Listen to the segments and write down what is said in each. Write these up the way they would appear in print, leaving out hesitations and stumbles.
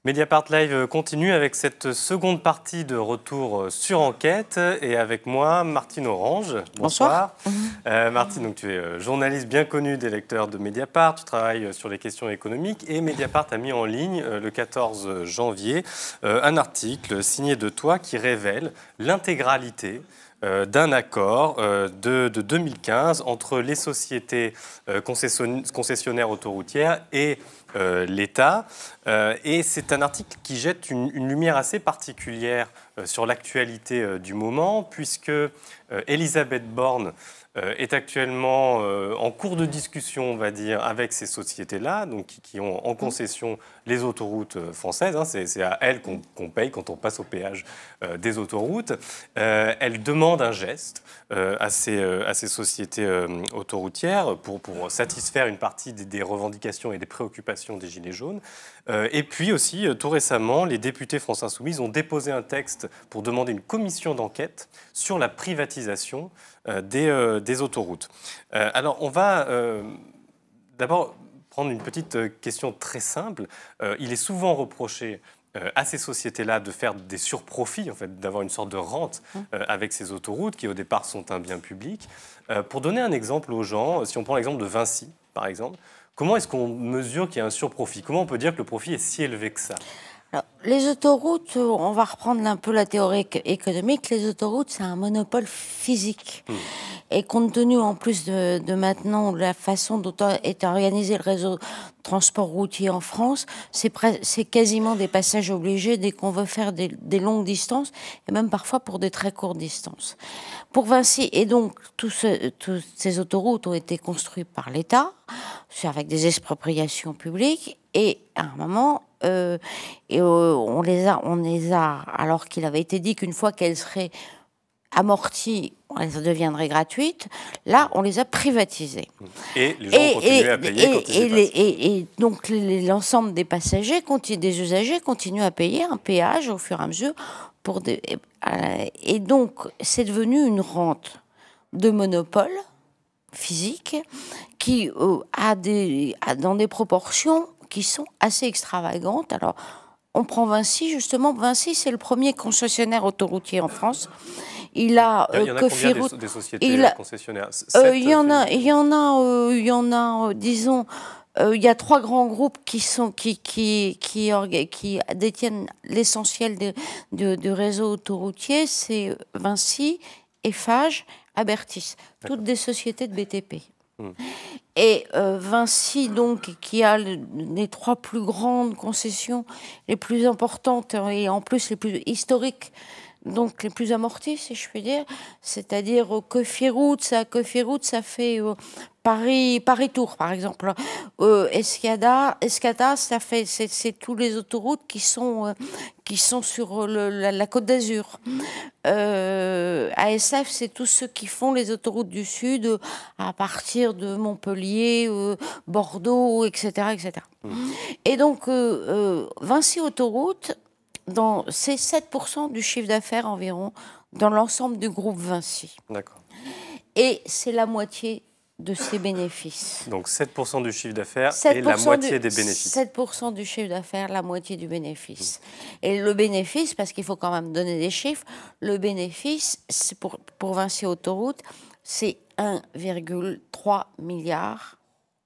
Mediapart Live continue avec cette seconde partie de retour sur enquête et avec moi Martine Orange. Bonsoir. Martine, donc, tu es journaliste bien connue des lecteurs de Mediapart, tu travailles sur les questions économiques et Mediapart a mis en ligne le 14 janvier un article signé de toi qui révèle l'intégralité d'un accord de 2015 entre les sociétés concessionnaires autoroutières et l'État. Et c'est un article qui jette une lumière assez particulière sur l'actualité du moment, puisque Elisabeth Borne est actuellement en cours de discussion, on va dire, avec ces sociétés-là, donc qui ont en concession les autoroutes françaises. Hein, c'est à elles qu'on paye quand on passe au péage des autoroutes. Elle demande un geste à ces sociétés autoroutières pour satisfaire une partie des revendications et des préoccupations des Gilets jaunes. Et puis aussi, tout récemment, les députés France Insoumise ont déposé un texte pour demander une commission d'enquête sur la privatisation des autoroutes. Alors, on va d'abord prendre une petite question très simple. Il est souvent reproché à ces sociétés-là de faire des surprofits, en fait, d'avoir une sorte de rente avec ces autoroutes qui, au départ, sont un bien public. Pour donner un exemple aux gens, si on prend l'exemple de Vinci, par exemple, comment est-ce qu'on mesure qu'il y a un surprofit? Comment on peut dire que le profit est si élevé que ça? Alors, les autoroutes, on va reprendre un peu la théorie économique, les autoroutes, c'est un monopole physique. Et compte tenu en plus de maintenant la façon dont est organisé le réseau de transport routier en France, c'est quasiment des passages obligés dès qu'on veut faire des longues distances et même parfois pour des très courtes distances. Pour Vinci, et donc toutes ces autoroutes ont été construites par l'État, avec des expropriations publiques, et à un moment, on les a, alors qu'il avait été dit qu'une fois qu'elles seraient amorties, elles deviendraient gratuites. Là, on les a privatisées. Et les gens continuent à payer quand ils y passent. Et donc, l'ensemble des passagers, des usagers, continuent à payer un péage au fur et à mesure. Et donc, c'est devenu une rente de monopole physique qui a dans des proportions qui sont assez extravagantes. Alors, on prend Vinci, justement. Vinci, c'est le premier concessionnaire autoroutier en France. Il y en a combien des sociétés concessionnaires? Il y en a, disons, il y a 3 grands groupes qui détiennent l'essentiel du réseau autoroutier. C'est Vinci, Eiffage, Abertis, toutes des sociétés de BTP. Et Vinci, donc, qui a les 3 plus grandes concessions, les plus importantes et en plus les plus historiques, donc les plus amorties, si je puis dire, c'est-à-dire Cofiroute, ça fait Paris-Tours, par exemple. Escada, ça fait, c'est tous les autoroutes qui sont sur la Côte d'Azur. ASF, c'est tous ceux qui font les autoroutes du Sud à partir de Montpellier, Bordeaux, etc., etc. Et donc, Vinci Autoroute, c'est 7% du chiffre d'affaires environ dans l'ensemble du groupe Vinci. D'accord. Et c'est la moitié de ses bénéfices. Donc 7% du chiffre d'affaires et la moitié des bénéfices. 7% du chiffre d'affaires, la moitié du bénéfice. Et le bénéfice, parce qu'il faut quand même donner des chiffres, le bénéfice, pour Vinci Autoroute, c'est 1,3 milliard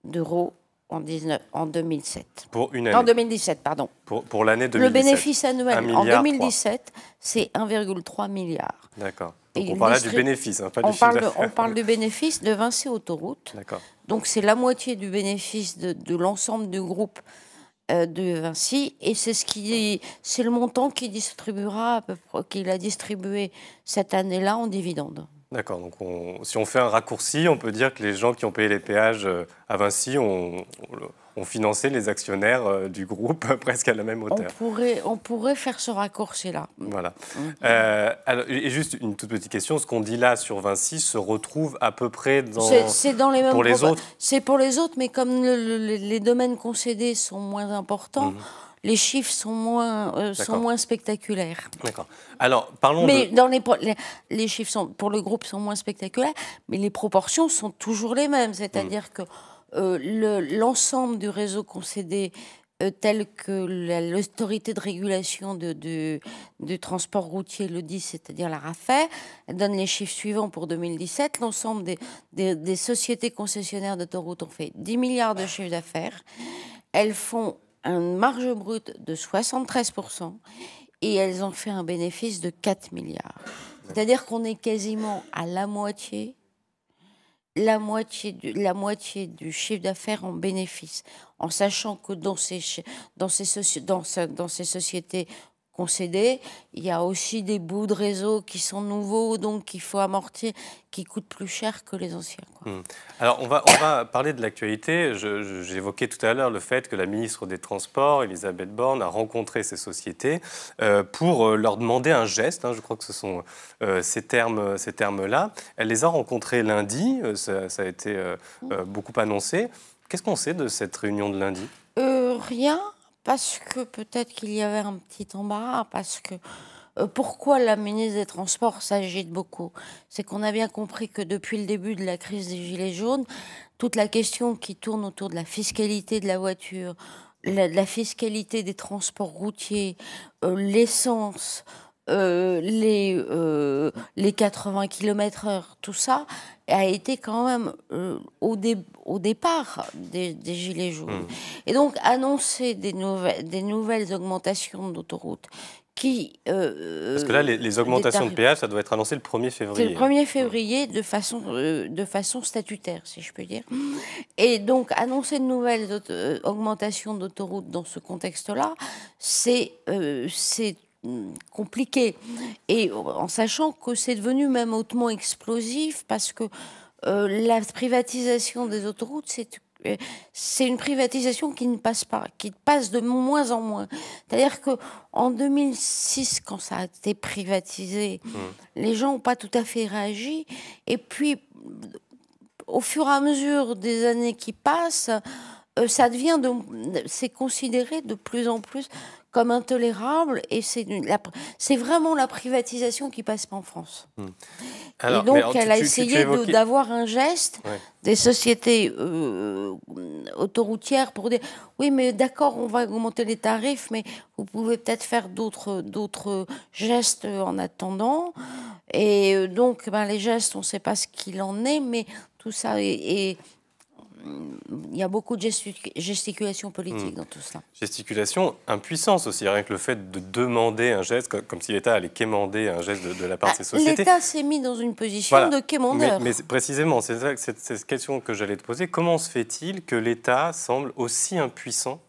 d'euros en 2007. Pour une année. En 2017, pardon. Pour l'année 2017. Le bénéfice annuel en 2017, c'est 1,3 milliard. D'accord. Donc on parle là du bénéfice, hein, pas du chiffre d'affaires. On parle du bénéfice de Vinci Autoroute. D'accord. Donc c'est la moitié du bénéfice de l'ensemble du groupe de Vinci, et c'est le montant qu'il a distribué cette année-là en dividendes. D'accord, donc si on fait un raccourci, on peut dire que les gens qui ont payé les péages à Vinci ont financé les actionnaires du groupe presque à la même hauteur. On pourrait faire ce raccourci-là. Voilà. Alors, et juste une toute petite question, ce qu'on dit là sur Vinci se retrouve à peu près dans les mêmes pour les autres? C'est pour les autres, mais comme les domaines concédés sont moins importants, les chiffres sont moins spectaculaires. D'accord. Alors, parlons les chiffres pour le groupe sont moins spectaculaires, mais les proportions sont toujours les mêmes. C'est-à-dire que l'ensemble du réseau concédé tel que l'autorité de régulation du transport routier le dit, c'est-à-dire la RAFER. Elle donne les chiffres suivants pour 2017. L'ensemble des sociétés concessionnaires d'autoroutes ont fait 10 milliards de chiffre d'affaires. Elles font une marge brute de 73% et elles ont fait un bénéfice de 4 milliards. C'est-à-dire qu'on est quasiment à la moitié du chiffre d'affaires en bénéfice, en sachant que dans ces sociétés concédées, il y a aussi des bouts de réseau qui sont nouveaux, donc qu'il faut amortir, qui coûtent plus cher que les anciens. Alors, on va parler de l'actualité. J'évoquais tout à l'heure le fait que la ministre des Transports, Elisabeth Borne, a rencontré ces sociétés pour leur demander un geste. Je crois que ce sont ces termes-là. Elle les a rencontrés lundi. Ça a été beaucoup annoncé. Qu'est-ce qu'on sait de cette réunion de lundi ? Rien, parce que peut-être qu'il y avait un petit embarras, parce que pourquoi la ministre des Transports s'agite beaucoup ? C'est qu'on a bien compris que depuis le début de la crise des Gilets jaunes, toute la question qui tourne autour de la fiscalité de la voiture, la fiscalité des transports routiers, l'essence, les 80 km/h, tout ça a été quand même au départ des Gilets jaunes. Et donc annoncer des nouvelles augmentations d'autoroutes qui... Parce que là, les augmentations de péage, ça doit être annoncé le 1er février. C'est le 1er février de façon statutaire, si je peux dire. Et donc, annoncer de nouvelles augmentations d'autoroutes dans ce contexte-là, c'est compliqué. Et en sachant que c'est devenu même hautement explosif, parce que la privatisation des autoroutes, c'est une privatisation qui ne passe pas, qui passe de moins en moins. C'est-à-dire qu'en 2006, quand ça a été privatisé, les gens n'ont pas tout à fait réagi. Et puis, au fur et à mesure des années qui passent, c'est considéré de plus en plus comme intolérable, et c'est vraiment la privatisation qui passe pas en France. Alors, et donc, elle a essayé d'avoir un geste des sociétés autoroutières pour dire oui, mais d'accord, on va augmenter les tarifs, mais vous pouvez peut-être faire d'autres gestes en attendant. Et donc, les gestes, on ne sait pas ce qu'il en est, mais tout ça il y a beaucoup de gesticulation politique dans tout cela. Gesticulation, impuissance aussi, rien que le fait de demander un geste, comme si l'État allait quémander un geste de la part de ces sociétés. L'État s'est mis dans une position de quémandeur. Mais précisément, c'est cette question que j'allais te poser. Comment se fait-il que l'État semble aussi impuissant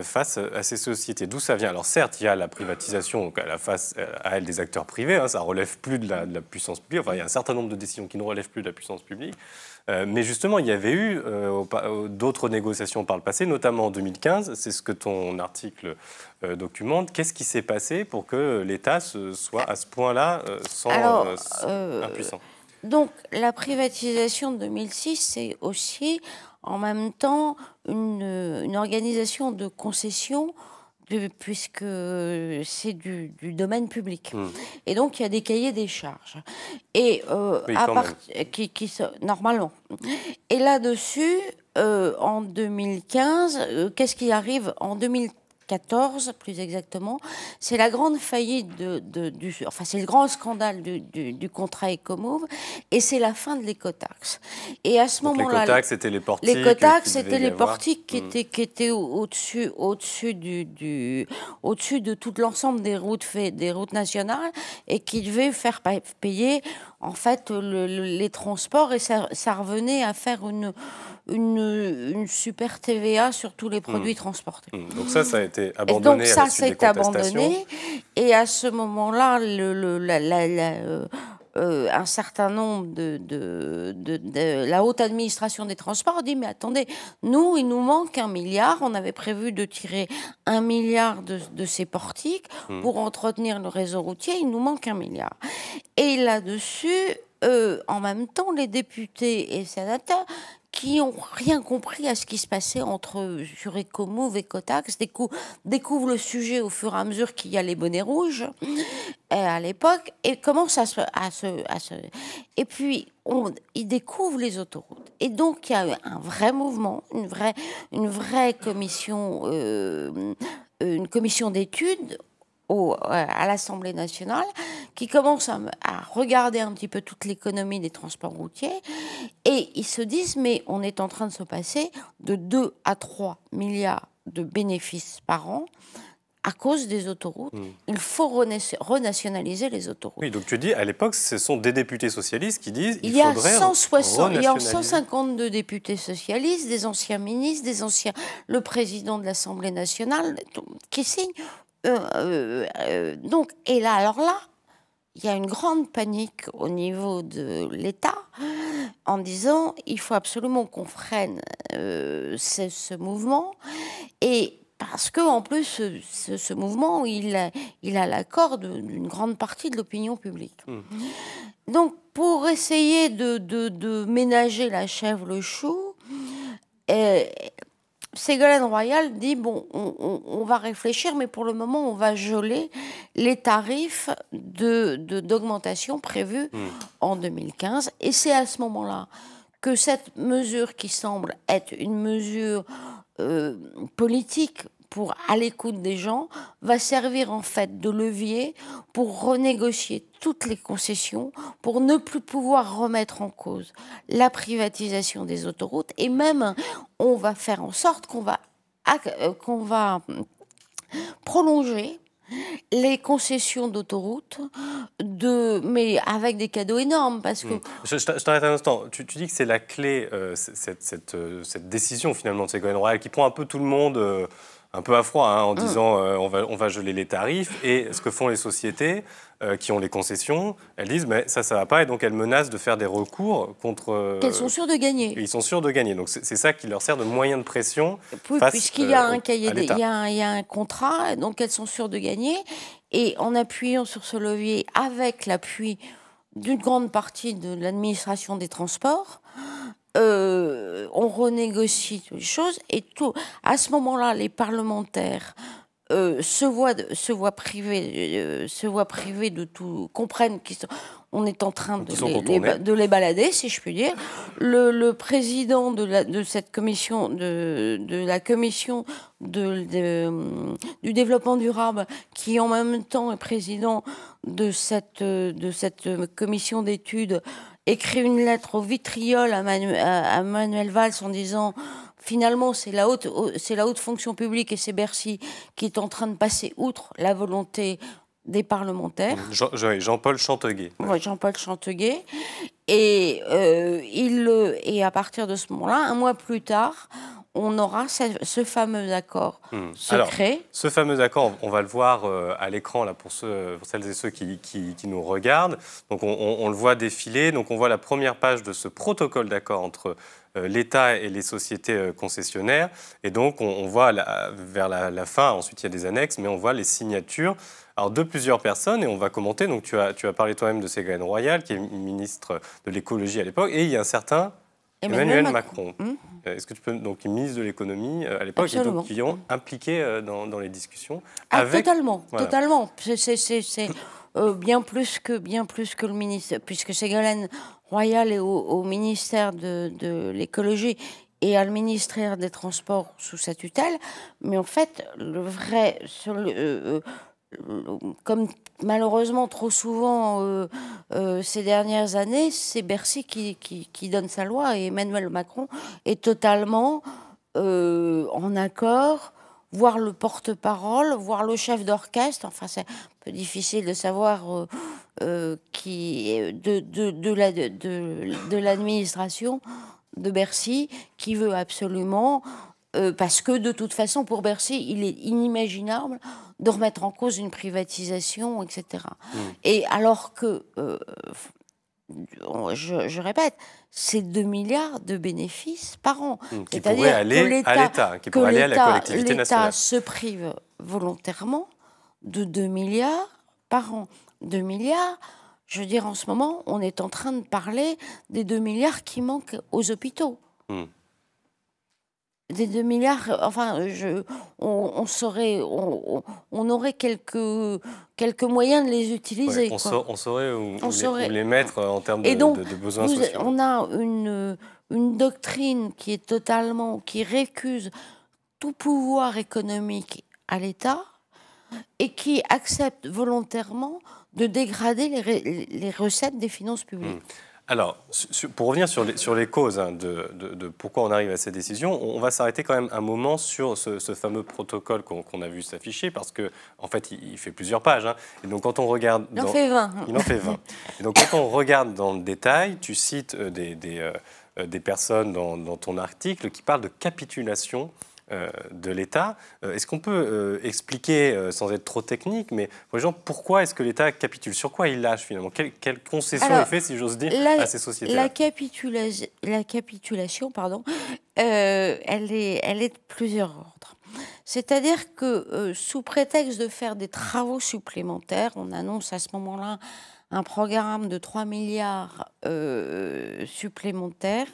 face à ces sociétés? D'où ça vient? Alors certes, il y a la privatisation, donc à elle des acteurs privés, ça ne relève plus de la puissance publique. Enfin, il y a un certain nombre de décisions qui ne relèvent plus de la puissance publique. Mais justement, il y avait eu d'autres négociations par le passé, notamment en 2015. C'est ce que ton article documente. Qu'est-ce qui s'est passé pour que l'État soit à ce point-là impuissant? Donc, la privatisation de 2006, c'est aussi en même temps une organisation de concession, puisque c'est du domaine public. Et donc, il y a des cahiers des charges. Et normalement. Et là-dessus, en 2015, qu'est-ce qui arrive en 2014, plus exactement, c'est la grande faillite c'est le grand scandale du contrat Ecomove, et c'est la fin de l'écotaxe. Et à ce moment-là, l'écotaxe, c'était les portiques. L'écotaxe, c'était les portiques qui étaient au-dessus de tout l'ensemble des routes nationales, et qui devaient faire payer en fait les transports, et ça revenait à faire une super TVA sur tous les produits transportés. Donc ça a été abandonné à la suite des contestations. Et à ce moment-là, un certain nombre de la haute administration des transports dit mais attendez, il nous manque 1 milliard, on avait prévu de tirer 1 milliard de ces portiques pour entretenir le réseau routier, il nous manque 1 milliard. Et là-dessus, en même temps, les députés et sénateurs qui n'ont rien compris à ce qui se passait sur Ecomove et Cotax, découvrent le sujet au fur et à mesure qu'il y a les bonnets rouges à l'époque, et commencent et puis ils découvrent les autoroutes. Et donc il y a eu un vrai mouvement, une vraie commission, une commission d'études à l'Assemblée nationale, qui commence à regarder un petit peu toute l'économie des transports routiers, et ils se disent, mais on est en train de se passer de 2 à 3 milliards de bénéfices par an à cause des autoroutes. Il faut renationaliser les autoroutes. Oui, donc tu dis, à l'époque, ce sont des députés socialistes qui disent il y a 152 députés socialistes, des anciens ministres, le président de l'Assemblée nationale, qui signent. Donc, et là, alors là, il y a une grande panique au niveau de l'État en disant il faut absolument qu'on freine ce mouvement, et parce que en plus ce mouvement il a l'accord d'une grande partie de l'opinion publique. Donc pour essayer de ménager la chèvre le chou, Ségolène Royal dit bon, on va réfléchir, mais pour le moment, on va geler les tarifs d'augmentation prévus en 2015. Et c'est à ce moment-là que cette mesure, qui semble être une mesure politique pour à l'écoute des gens, va servir en fait de levier pour renégocier toutes les concessions, pour ne plus pouvoir remettre en cause la privatisation des autoroutes, et même on va faire en sorte qu'on va prolonger les concessions d'autoroutes, mais avec des cadeaux énormes, parce que... Je t'arrête un instant. Tu dis que c'est la clé, cette décision finalement de Ségolène Royal, qui prend un peu tout le monde un peu à froid, en disant on va geler les tarifs, et ce que font les sociétés qui ont les concessions, elles disent mais ça va pas, et donc elles menacent de faire des recours contre... Qu'elles sont sûres de gagner. Ils sont sûrs de gagner, donc c'est ça qui leur sert de moyen de pression puisqu'il y a un cahier, il y a un contrat, donc elles sont sûres de gagner, et en appuyant sur ce levier, avec l'appui d'une grande partie de l'administration des transports, on renégocie les choses, et à ce moment-là, les parlementaires se voient privés de tout, comprennent on est en train de les balader, si je puis dire. Le président de cette commission, de la commission du développement durable, qui en même temps est président de cette commission d'études, écrit une lettre au vitriol à Manuel Valls en disant finalement c'est la haute fonction publique et c'est Bercy qui est en train de passer outre la volonté des parlementaires. Jean-Paul Chanteguet. Oui, Jean-Paul Chanteguet. Et à partir de ce moment-là, un mois plus tard, on aura ce fameux accord secret. Alors, ce fameux accord, on va le voir à l'écran là pour celles et ceux qui nous regardent. Donc on le voit défiler. Donc on voit la première page de ce protocole d'accord entre l'État et les sociétés concessionnaires. Et donc on voit vers la fin, ensuite il y a des annexes, mais on voit les signatures de plusieurs personnes, et on va commenter. Donc tu as parlé toi-même de Ségolène Royal, qui est ministre de l'écologie à l'époque, et il y a un certain Emmanuel Macron. Est-ce que tu peux, donc ministre de l'économie à l'époque, et donc qui ont impliqué dans les discussions avec... Totalement. C'est bien plus que le ministre, puisque Ségolène Royal est au ministère de l'écologie et à le ministère des Transports sous sa tutelle, mais en fait, comme malheureusement trop souvent ces dernières années, c'est Bercy qui donne sa loi, et Emmanuel Macron est totalement en accord, voire le porte-parole, voire le chef d'orchestre. Enfin, c'est un peu difficile de savoir qui est de l'administration de Bercy, qui veut absolument... parce que de toute façon, pour Bercy, il est inimaginable de remettre en cause une privatisation, etc. Et alors que, je répète, c'est 2 milliards de bénéfices par an. Qui pourraient aller à l'État, qui pourraient aller à la collectivité nationale. L'État se prive volontairement de 2 milliards par an. 2 milliards, je veux dire, en ce moment, on est en train de parler des 2 milliards qui manquent aux hôpitaux. Des 2 milliards, enfin, on aurait quelques moyens de les utiliser. Ouais, on saurait où les mettre en termes de besoins sociaux. On a une doctrine qui récuse tout pouvoir économique à l'État et qui accepte volontairement de dégrader les recettes des finances publiques. Alors, pour revenir sur les causes de pourquoi on arrive à ces décisions, on va s'arrêter quand même un moment sur ce fameux protocole qu'on a vu s'afficher, parce que en fait, il fait plusieurs pages. Et donc, quand on regarde... Il en fait 20. Il en fait 20. Et donc, quand on regarde dans le détail, tu cites des personnes dans ton article qui parlent de capitulation de l'État. Est-ce qu'on peut expliquer, sans être trop technique, mais pour les gens, pourquoi est-ce que l'État capitule? Sur quoi il lâche finalement? Quelle concession il fait, si j'ose dire, à ces sociétés? La capitulation, pardon, elle est de plusieurs ordres. C'est-à-dire que sous prétexte de faire des travaux supplémentaires, on annonce à ce moment-là un programme de 3 milliards supplémentaires,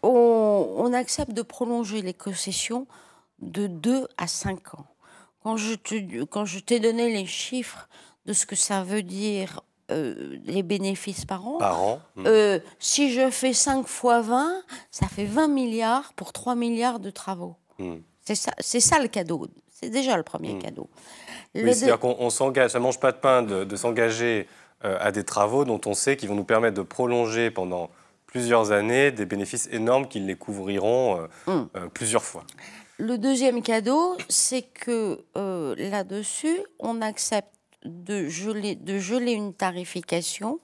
on accepte de prolonger les concessions de 2 à 5 ans. Quand je t'ai donné les chiffres de ce que ça veut dire, les bénéfices par an, si je fais 5 fois 20, ça fait 20 milliards pour 3 milliards de travaux. C'est ça le cadeau. C'est déjà le premier cadeau. Oui, c'est-à-dire qu'on s'engage, ça ne mange pas de pain de s'engager à des travaux dont on sait qu'ils vont nous permettre de prolonger pendant plusieurs années des bénéfices énormes qui les couvriront plusieurs fois. Le deuxième cadeau, c'est que là-dessus, on accepte de geler une tarification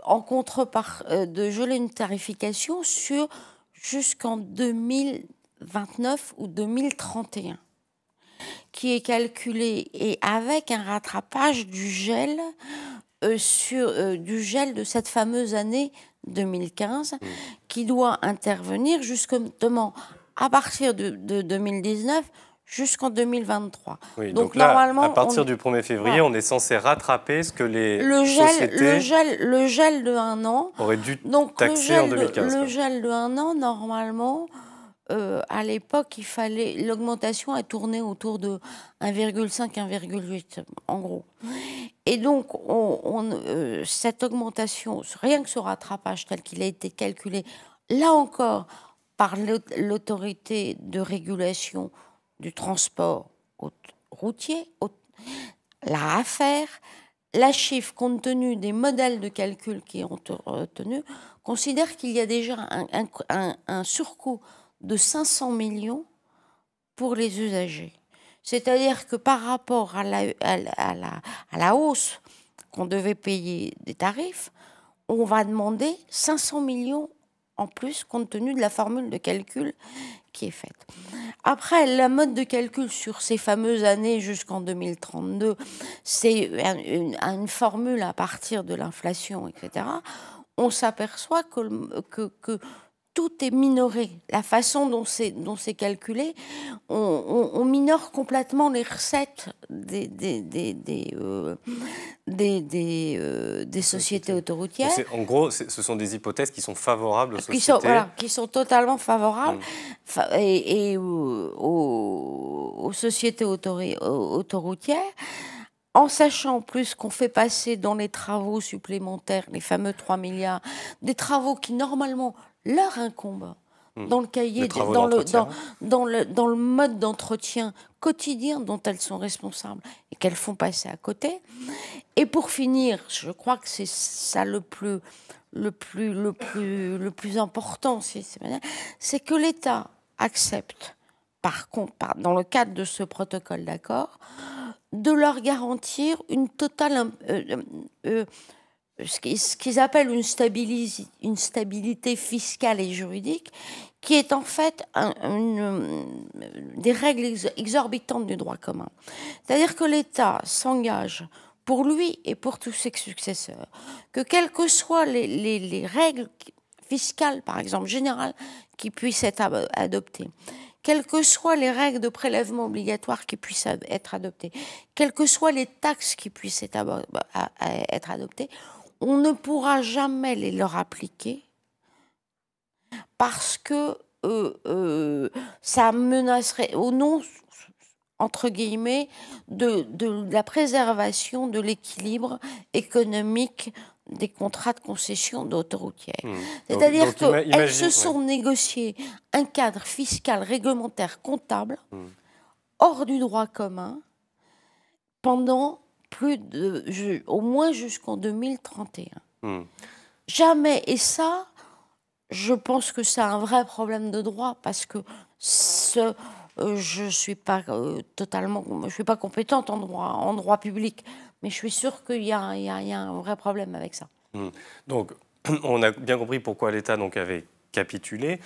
en contrepartie de geler une tarification jusqu'en 2029 ou 2031, qui est calculée et avec un rattrapage du gel de cette fameuse année 2015 qui doit intervenir justement à partir de 2019 jusqu'en 2023. Oui, donc là, normalement, à partir du 1er février, on est censé rattraper ce que les sociétés... Le gel de 1 an aurait dû taxer en 2015. Le gel de 1 an, normalement, à l'époque, l'augmentation a tourné autour de 1,5, 1,8, en gros. Et donc, cette augmentation, rien que ce rattrapage tel qu'il a été calculé, là encore, par l'autorité de régulation du transport routier, la AFER, la chiffre, compte tenu des modèles de calcul qui ont retenus, considère qu'il y a déjà un surcoût de 500 millions pour les usagers. C'est-à-dire que par rapport à la hausse qu'on devait payer des tarifs, on va demander 500 millions en plus, compte tenu de la formule de calcul qui est faite. Après, la mode de calcul sur ces fameuses années jusqu'en 2032, c'est une formule à partir de l'inflation, etc. On s'aperçoit que tout est minoré. La façon dont c'est calculé, on minore complètement les recettes des sociétés autoroutières. En gros, ce sont des hypothèses qui sont favorables aux sociétés. Qui sont totalement favorables et aux sociétés autoroutières, en sachant en plus qu'on fait passer dans les travaux supplémentaires, les fameux 3 milliards, des travaux qui normalement leur incombent dans le cahier, dans le mode d'entretien quotidien dont elles sont responsables et qu'elles font passer à côté. Et pour finir, je crois que c'est ça le plus important, c'est que l'État accepte, par contre, dans le cadre de ce protocole d'accord, de leur garantir une totale, ce qu'ils appellent une stabilité fiscale et juridique, qui est en fait des règles exorbitantes du droit commun. C'est-à-dire que l'État s'engage pour lui et pour tous ses successeurs, que quelles que soient les règles fiscales, par exemple, générales, qui puissent être adoptées, quelles que soient les règles de prélèvement obligatoire qui puissent être adoptées, quelles que soient les taxes qui puissent être adoptées, on ne pourra jamais les leur appliquer parce que ça menacerait, au nom, entre guillemets, de la préservation de l'équilibre économique des contrats de concession d'autoroutières. C'est-à-dire qu'elles se sont négociées un cadre fiscal, réglementaire, comptable, hors du droit commun, pendant au moins jusqu'en 2031. Jamais, et ça, je pense que c'est un vrai problème de droit, parce que je suis pas je suis pas compétente en droit public, mais je suis sûre qu'il y a un vrai problème avec ça. Donc, on a bien compris pourquoi l'État avait capitulé,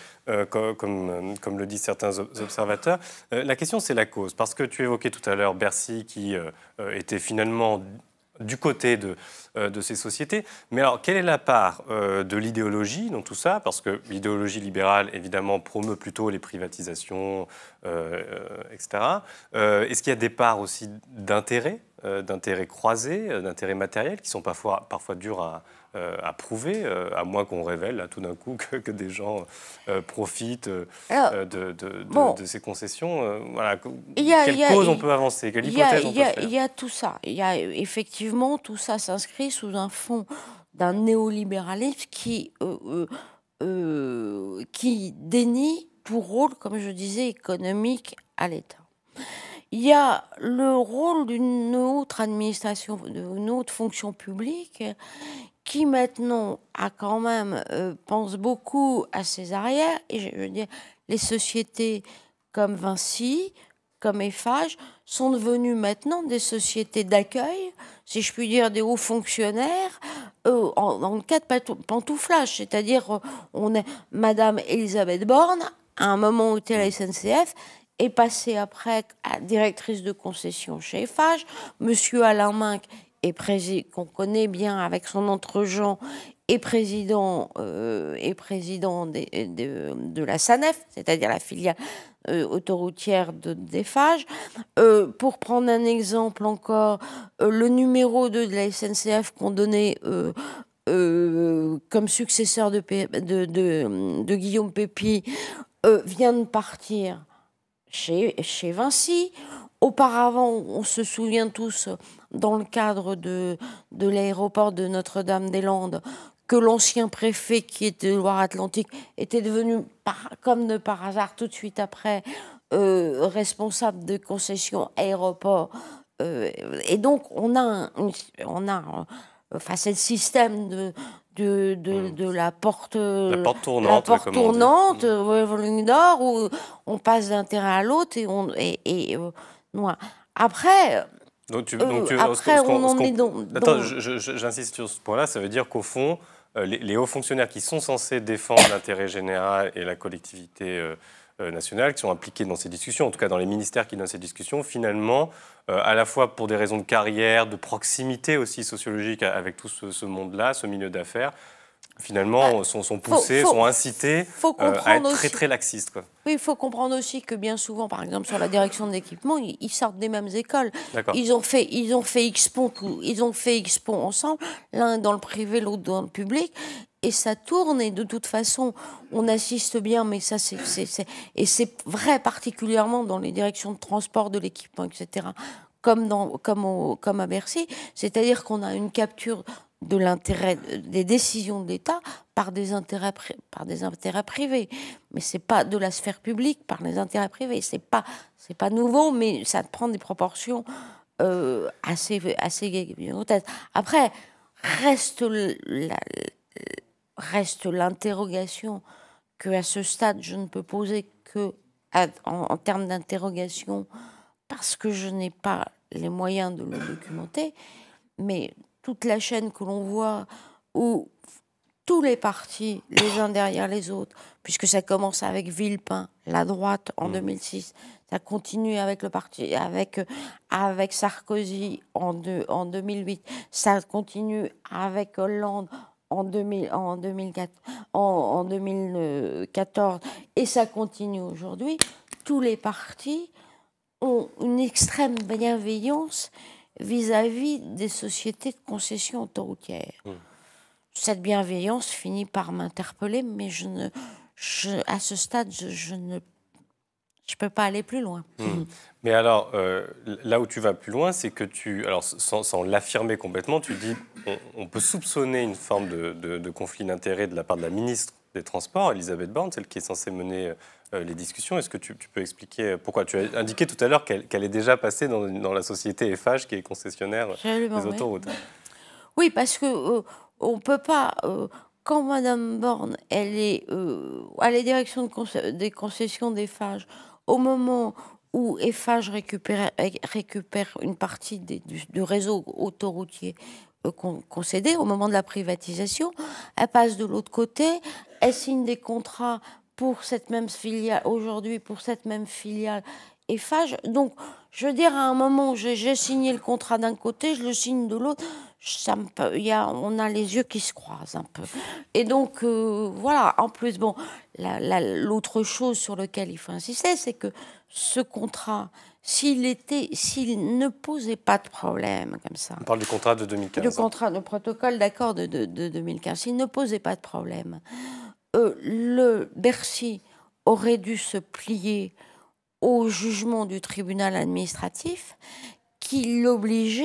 comme le disent certains observateurs. La question, c'est la cause, parce que tu évoquais tout à l'heure Bercy qui était finalement du côté de ces sociétés. Mais alors, quelle est la part de l'idéologie dans tout ça? Parce que l'idéologie libérale, évidemment, promeut plutôt les privatisations, etc. Est-ce qu'il y a des parts aussi d'intérêts croisés, d'intérêts matériels, qui sont parfois durs à prouver, à moins qu'on révèle là, tout d'un coup que des gens profitent de ces concessions. Voilà. Quelle cause on peut avancer? Quelle hypothèse on peut faire? Il y a tout ça. Il y a effectivement, tout ça s'inscrit sous un fond d'un néolibéralisme qui dénie tout rôle, comme je disais, économique à l'État. Il y a le rôle d'une autre administration, d'une autre fonction publique, qui maintenant quand même pense beaucoup à ses arrières. Et je veux dire, les sociétés comme Vinci, comme Eiffage, sont devenues maintenant des sociétés d'accueil, si je puis dire, des hauts fonctionnaires, dans le cas de pantouflage. C'est-à-dire, Madame Elisabeth Borne, à un moment où était la SNCF, est passée après à directrice de concession chez Eiffage. Monsieur Alain Minc, qu'on connaît bien avec son entre-gens, est président de la SANEF, c'est-à-dire la filiale autoroutière d'Eiffage. Pour prendre un exemple encore, le numéro 2 de la SNCF qu'on donnait comme successeur de Guillaume Pépi vient de partir chez Vinci. Auparavant, on se souvient tous, dans le cadre de l'aéroport de Notre-Dame-des-Landes, que l'ancien préfet, qui était de Loire-Atlantique, était devenu, comme de par hasard, tout de suite après, responsable de concession aéroport. Et donc, c'est le système de la porte tournante, volume d'or, où on passe d'un terrain à l'autre et après. J'insiste sur ce point-là, ça veut dire qu'au fond, les hauts fonctionnaires qui sont censés défendre l'intérêt général et la collectivité nationale, qui sont impliqués dans ces discussions, en tout cas dans les ministères qui donnent ces discussions, finalement, à la fois pour des raisons de carrière, de proximité aussi sociologique avec tout ce monde-là, ce milieu d'affaires, finalement, sont poussés, sont incités à être très, très laxistes, quoi. Oui, il faut comprendre aussi que bien souvent, par exemple, sur la direction de l'équipement, ils sortent des mêmes écoles. Ils ont fait X-Pont ensemble, l'un dans le privé, l'autre dans le public. Et ça tourne, et de toute façon, on assiste bien, mais ça, c'est vrai particulièrement dans les directions de transport, de l'équipement, etc., comme à Bercy. C'est-à-dire qu'on a une capture de l'intérêt des décisions de l'État par des intérêts privés, mais c'est pas de la sphère publique par les intérêts privés. C'est pas nouveau, mais ça prend des proportions assez grotesques. Après, reste l'interrogation que à ce stade je ne peux poser que en termes d'interrogation, parce que je n'ai pas les moyens de le documenter, mais toute la chaîne que l'on voit, où tous les partis, les uns derrière les autres, puisque ça commence avec Villepin, la droite, en 2006, ça continue avec le parti, avec Sarkozy en 2008, ça continue avec Hollande en 2014, et ça continue aujourd'hui. Tous les partis ont une extrême bienveillance vis-à-vis des sociétés de concession autoroutière. Cette bienveillance finit par m'interpeller, mais je à ce stade, je ne peux pas aller plus loin. Mais alors, là où tu vas plus loin, c'est que alors sans l'affirmer complètement, tu dis on peut soupçonner une forme de conflit d'intérêts de la part de la ministre des Transports, Elisabeth Borne, celle qui est censée mener les discussions. Est-ce que tu peux expliquer pourquoi? Tu as indiqué tout à l'heure qu'elle est déjà passée dans la société Eiffage, qui est concessionnaire des autoroutes. Oui, parce que on peut pas... quand Madame Borne, elle est à la direction des concessions d'Eiffage, au moment où Eiffage récupère une partie du réseau autoroutier concédé, au moment de la privatisation, elle passe de l'autre côté, elle signe des contrats pour cette même filiale, aujourd'hui, pour cette même filiale Eiffage. Donc, je veux dire, à un moment où j'ai signé le contrat d'un côté, je le signe de l'autre, on a les yeux qui se croisent un peu. Et donc, voilà. En plus, bon, l'autre chose sur laquelle il faut insister, c'est que ce contrat, s'il ne posait pas de problème comme ça... On parle du contrat de 2015. Le protocole d'accord de 2015. S'il ne posait pas de problème, le Bercy aurait dû se plier au jugement du tribunal administratif qui l'obligeait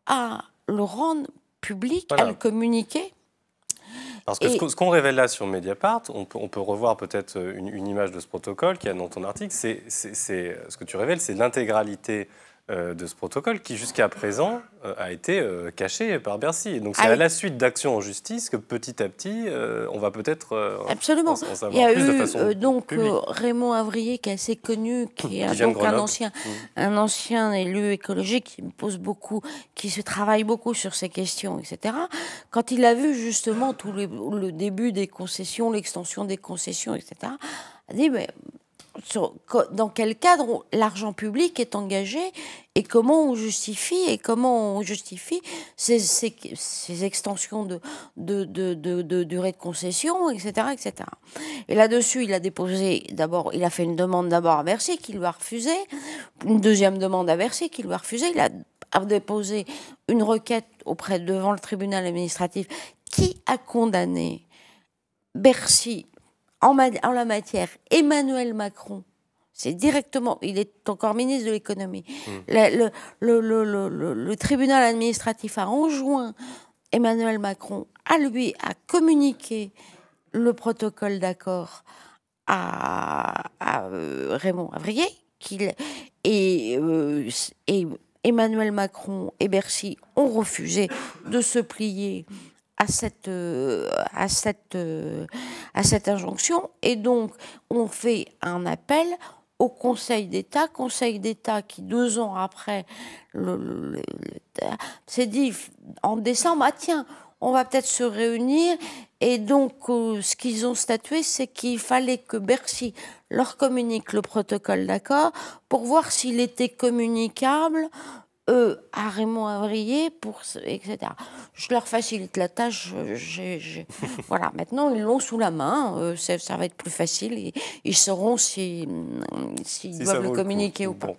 à le rendre public, à le communiquer. Parce que ce qu'on révèle là sur Mediapart, on peut revoir peut-être une image de ce protocole qu'il y a dans ton article, ce que tu révèles, c'est l'intégralité de ce protocole qui, jusqu'à présent, a été caché par Bercy. Et donc, c'est à la suite d'actions en justice que, petit à petit, on va peut-être absolument. En savoir plus de façon publique. Raymond Avrier, qui est assez connu, qui est donc un ancien élu écologique qui me pose beaucoup, qui se travaille beaucoup sur ces questions, etc. Quand il a vu justement le début des concessions, l'extension des concessions, etc., a dit, mais dans quel cadre l'argent public est engagé et comment on justifie ces extensions de durée de concession, etc., etc. Et là-dessus, il a fait une demande d'abord à Bercy qui lui a refusé, une deuxième demande à Bercy qui lui a refusé. Il a déposé une requête devant le tribunal administratif qui a condamné Bercy. En la matière, Emmanuel Macron, c'est directement, il est encore ministre de l'économie. Le tribunal administratif a enjoint Emmanuel Macron à communiquer le protocole d'accord à Raymond Avrier, et Emmanuel Macron et Bercy ont refusé de se plier à cette injonction, et donc on fait un appel au Conseil d'État qui 2 ans après s'est dit en décembre, tiens, on va peut-être se réunir, et donc ce qu'ils ont statué, c'est qu'il fallait que Bercy leur communique le protocole d'accord pour voir s'il était communicable à Raymond Avrier, etc. Je leur facilite la tâche. Voilà, maintenant, ils l'ont sous la main. Ça va être plus facile. Ils sauront s'ils doivent le communiquer ou pas. Bon.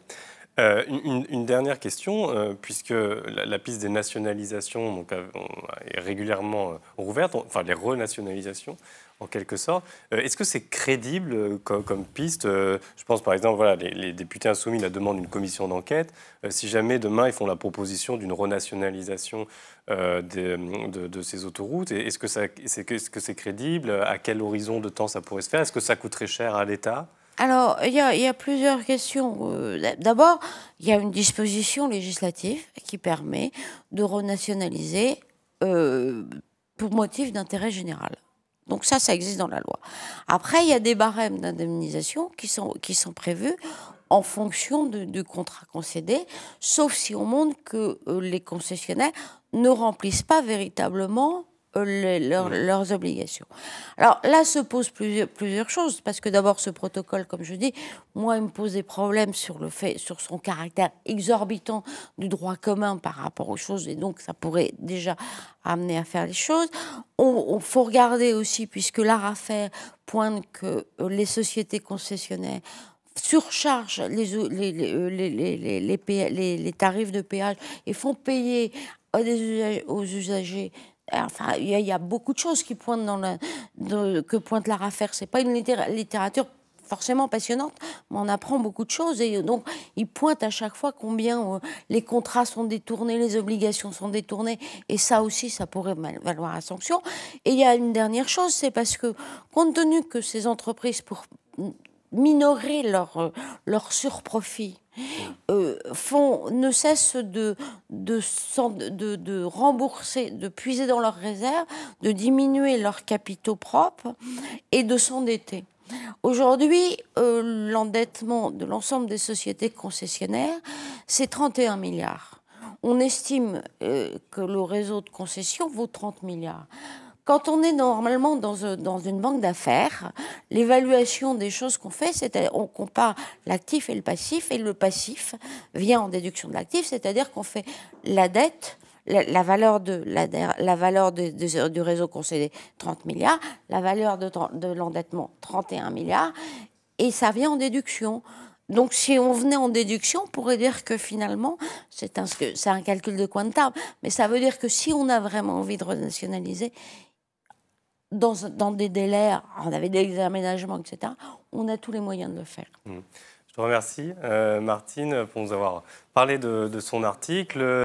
Une dernière question, puisque la piste des nationalisations donc, est régulièrement rouverte, enfin les renationalisations en quelque sorte. Est-ce que c'est crédible comme piste? Je pense par exemple, voilà, les députés insoumis la demandent une commission d'enquête. Si jamais demain ils font la proposition d'une renationalisation de ces autoroutes, est-ce que c'est crédible? À quel horizon de temps ça pourrait se faire? Est-ce que ça coûterait cher à l'État? Alors, il y a plusieurs questions. D'abord, il y a une disposition législative qui permet de renationaliser pour motif d'intérêt général. Donc ça existe dans la loi. Après, il y a des barèmes d'indemnisation qui sont prévus en fonction du contrat concédé, sauf si on montre que les concessionnaires ne remplissent pas véritablement leurs obligations. Alors là se posent plusieurs choses, parce que d'abord ce protocole, comme je dis, moi il me pose des problèmes sur son caractère exorbitant du droit commun par rapport aux choses, et donc ça pourrait déjà amener à faire les choses. On faut regarder aussi, puisque l'ARAFER pointe que les sociétés concessionnaires surchargent les tarifs de péage et font payer aux usagers Enfin, il y a beaucoup de choses qui pointent que pointe l'ARAFER. C'est pas une littérature forcément passionnante, mais on apprend beaucoup de choses. Et donc, il pointe à chaque fois combien les contrats sont détournés, les obligations sont détournées. Et ça aussi, ça pourrait valoir la sanction. Et il y a une dernière chose, c'est parce que, compte tenu que ces entreprises, pour minorer leur surprofit, ne cessent de rembourser, de puiser dans leurs réserves, de diminuer leurs capitaux propres et de s'endetter. Aujourd'hui, l'endettement de l'ensemble des sociétés concessionnaires, c'est 31 milliards. On estime que le réseau de concessions vaut 30 milliards. Quand on est normalement dans une banque d'affaires, l'évaluation des choses qu'on fait, c'est on compare l'actif et le passif vient en déduction de l'actif, c'est-à-dire qu'on fait la dette, la valeur du réseau concédé, 30 milliards, la valeur de l'endettement, 31 milliards, et ça vient en déduction. Donc, si on venait en déduction, on pourrait dire que finalement, c'est un calcul de coin de table, mais ça veut dire que si on a vraiment envie de renationaliser, dans des délais, on avait des aménagements, etc., on a tous les moyens de le faire. Je te remercie, Martine, pour nous avoir parlé de son article.